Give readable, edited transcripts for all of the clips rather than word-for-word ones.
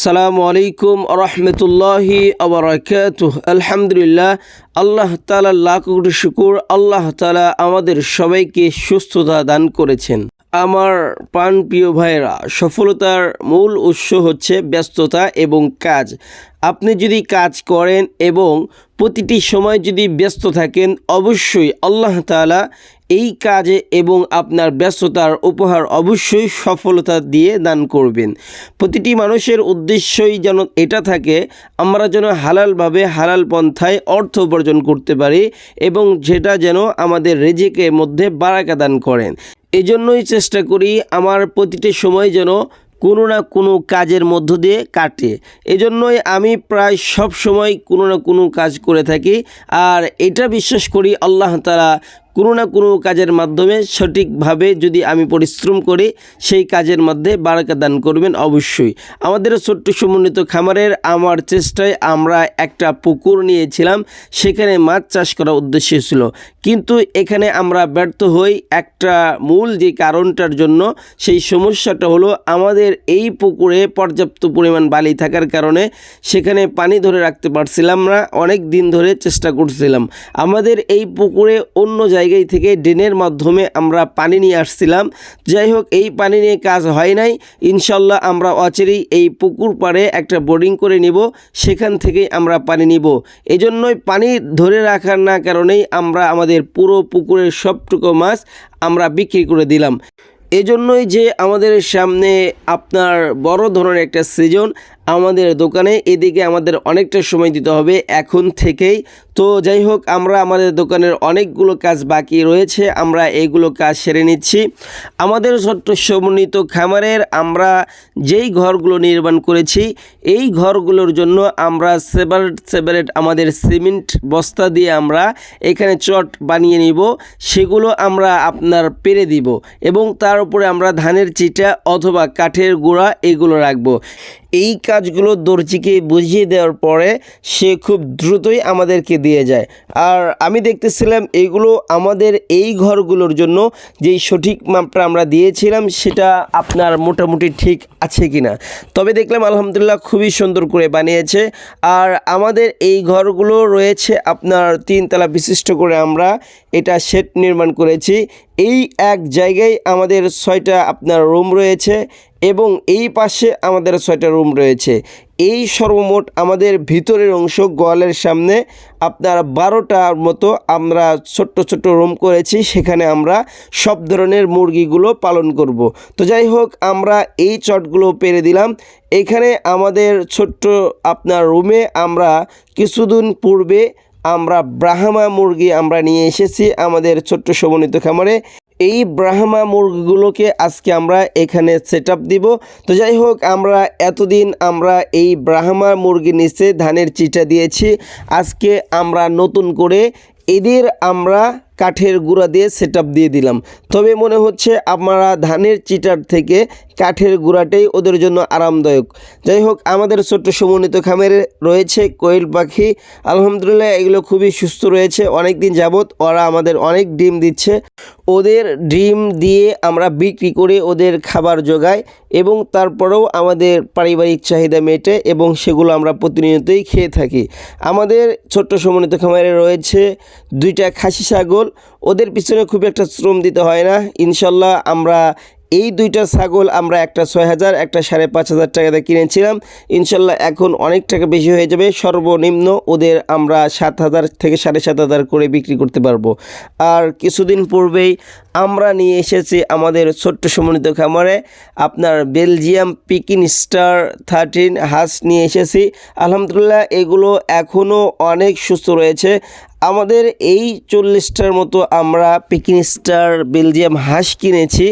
আসসালামু আলাইকুম রহমতুল্লাহি আবরাকাতুহ। আলহামদুলিল্লাহ, আল্লাহ তাআলা লাখ কোটি শুকর। আল্লাহ তাআলা আমাদের সবাইকে সুস্থতা দান করেছেন। আমার প্রাণপ্রিয় ভাইয়েরা, সফলতার মূল উৎস হচ্ছে ব্যস্ততা এবং কাজ। আপনি যদি কাজ করেন এবং প্রতিটি সময় যদি ব্যস্ত থাকেন, অবশ্যই আল্লাহ তাআলা এই কাজে এবং আপনার ব্যস্ততার উপহার অবশ্যই সফলতা দিয়ে দান করবেন। প্রতিটি মানুষের উদ্দেশ্যই যেন এটা থাকে, আমরা যেন হালালভাবে হালাল পন্থায় অর্থ উপার্জন করতে পারি এবং যেটা যেন আমাদের রিজিকের মধ্যে বারাকা দান করেন। এজন্যই চেষ্টা করি আমার প্রতিটি সময় যেন কোনো না কোনো কাজের মধ্য দিয়ে কাটে। এজন্যই আমি প্রায় সব সময় কোনো না কোনো কাজ করে থাকি। আর এটা বিশ্বাস করি আল্লাহ তাআলা কোনো না কোনো কাজের মাধ্যমে সঠিকভাবে যদি আমি পরিশ্রম করি, সেই কাজের মধ্যে বারাকা দান করবেন অবশ্যই। আমাদের ছোট্ট সমন্বিত খামারের আমার চেষ্টায় আমরা একটা পুকুর নিয়েছিলাম, সেখানে মাছ চাষ করার উদ্দেশ্য ছিল, কিন্তু এখানে আমরা ব্যর্থ হই একটা মূল যে কারণটার জন্য। সেই সমস্যাটা হলো আমাদের এই পুকুরে পর্যাপ্ত পরিমাণ বালি থাকার কারণে সেখানে পানি ধরে রাখতে পারছিলাম না। অনেক দিন ধরে চেষ্টা করছিলাম। আমাদের এই পুকুরে অন্য জায়গায় থেকে ড্রেনের মাধ্যমে আমরা পানি নিয়ে আসছিলাম। যাই হোক, এই পানি নিয়ে কাজ হয় নাই। ইনশাল্লাহ আমরা অচিরেই এই পুকুর পাড়ে একটা বোর্ডিং করে নিব, সেখান থেকেই আমরা পানি নিব। এজন্যই পানি ধরে রাখার না কারণেই আমরা আমাদের পুরো পুকুরের সবটুকু মাছ আমরা বিক্রি করে দিলাম। এজন্যই যে আমাদের সামনে আপনার বড় ধরনের একটা সিজন আমাদের দোকানে, এদিকে আমাদের অনেকটা সময় দিতে হবে এখন থেকেই। তো যাই হোক, আমরা আমাদের দোকানের অনেকগুলো কাজ বাকি রয়েছে, আমরা এইগুলো কাজ সেরে নিচ্ছি। আমাদের ছোট্ট সমন্বিত খামারের আমরা যেই ঘরগুলো নির্মাণ করেছি, এই ঘরগুলোর জন্য আমরা সেপারেট আমাদের সিমেন্ট বস্তা দিয়ে আমরা এখানে চট বানিয়ে নিব। সেগুলো আমরা আপনার পেরে দিব এবং তার উপরে আমরা ধানের চিটা অথবা কাঠের গুঁড়া এগুলো রাখবো। এই কাজগুলো দর্জিকে বুঝিয়ে দেওয়ার পরে সে খুব দ্রুতই আমাদেরকে দিয়ে যায়। আর আমি দেখতেছিলাম এইগুলো আমাদের এই ঘরগুলোর জন্য যেই সঠিক মাপটা আমরা দিয়েছিলাম সেটা আপনার মোটামুটি ঠিক আছে কি না। তবে দেখলাম আলহামদুলিল্লাহ খুবই সুন্দর করে বানিয়েছে। আর আমাদের এই ঘরগুলো রয়েছে আপনার 3 তলা বিশিষ্ট করে আমরা এটা শেড নির্মাণ করেছি। এই এক জায়গায় আমাদের 6টা আপনার রুম রয়েছে এবং এই পাশে আমাদের 6টা রুম রয়েছে। এই সর্বমোট আমাদের ভিতরের অংশ গোয়ালের সামনে আপনার 12টার মতো আমরা ছোট্ট ছোট্ট রুম করেছি, সেখানে আমরা সব ধরনের মুরগিগুলো পালন করব। তো যাই হোক, আমরা এই চটগুলো পেরে দিলাম। এখানে আমাদের ছোট্ট আপনার রুমে আমরা কিছুদিন পূর্বে আমরা ব্রাহ্মা মুরগি আমরা নিয়ে এসেছি আমাদের ছোট্ট সমন্বিত খামারে। এই ব্রাহ্মা মুরগিগুলোকে আজকে আমরা এখানে সেট আপ দিব। তো যাই হোক, আমরা এতদিন আমরা এই ব্রাহ্মা মুরগির নিচে ধানের চিটা দিয়েছি। আজকে আমরা নতুন করে এদের আমরা কাঠের গুঁড়া দিয়ে সেট আপ দিয়ে দিলাম। তবে মনে হচ্ছে আমরা ধানের চিটার থেকে কাঠের গুঁড়াটাই ওদের জন্য আরামদায়ক। যাই হোক, আমাদের ছোট্ট সমন্বিত খামারে রয়েছে কোয়েল পাখি। আলহামদুলিল্লাহ এগুলো খুবই সুস্থ রয়েছে। অনেক দিন যাবৎ ওরা আমাদের অনেক ডিম দিচ্ছে। ওদের ডিম দিয়ে আমরা বিক্রি করে ওদের খাবার যোগাই এবং তারপরেও আমাদের পারিবারিক চাহিদা মেটে এবং সেগুলো আমরা প্রতিনিয়তই খেয়ে থাকি। আমাদের ছোট্ট সমন্বিত খামারে রয়েছে 2টা খাসি ছাগল। ওদের পিছনে খুব একটা শ্রম দিতে হয় না। ইনশাল্লাহ আমরা এই 2টা ছাগল আমরা একটা 6,000 একটা 5,500 টাকাতে কিনেছিলাম। ইনশাল্লাহ এখন অনেক টাকা বেশি হয়ে যাবে। সর্বনিম্ন ওদের আমরা 7,000 থেকে 7,500 করে বিক্রি করতে পারবো। আর কিছুদিন পূর্বেই আমরা নিয়ে এসেছি আমাদের ছোট্ট সমন্বিত খামারে আপনার বেলজিয়াম পিকিং স্টার 13 হাঁস নিয়ে এসেছি। আলহামদুলিল্লাহ এগুলো এখনও অনেক সুস্থ রয়েছে। আমাদের এই 40টার মতো আমরা পিকিং স্টার বেলজিয়াম হাঁস কিনেছি।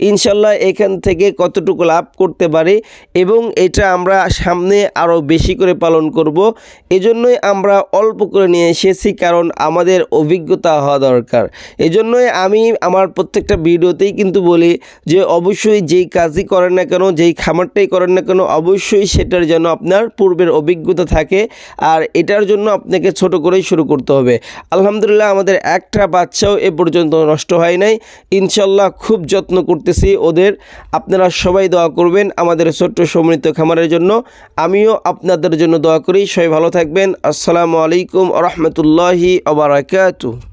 ইনশাল্লাহ এখান থেকে কতটুকু লাভ করতে পারি এবং এটা আমরা সামনে আরও বেশি করে পালন করব। এজন্যই আমরা অল্প করে নিয়ে এসেছি, কারণ আমাদের অভিজ্ঞতা হওয়া দরকার। এজন্যই আমি আমার প্রত্যেকটা ভিডিওতেই কিন্তু বলি যে অবশ্যই যেই কাজই করেন না কেন, যেই খামারটাই করেন না কেন, অবশ্যই সেটার জন্য আপনার পূর্বের অভিজ্ঞতা থাকে। আর এটার জন্য আপনাকে ছোট করেই শুরু করতে হবে। আলহামদুলিল্লাহ আমাদের একটা বাচ্চাও এ পর্যন্ত নষ্ট হয় নাই। ইনশাল্লাহ খুব যত্ন করতেছি ওদের। আপনারা সবাই দোয়া করবেন আমাদের ছোট্ট সমৃদ্ধ খামারের জন্য। আমিও আপনাদের জন্য দোয়া করি। সবাই ভালো থাকবেন। আসসালামু আলাইকুম ওয়া রাহমাতুল্লাহি ওয়া বারাকাতুহু।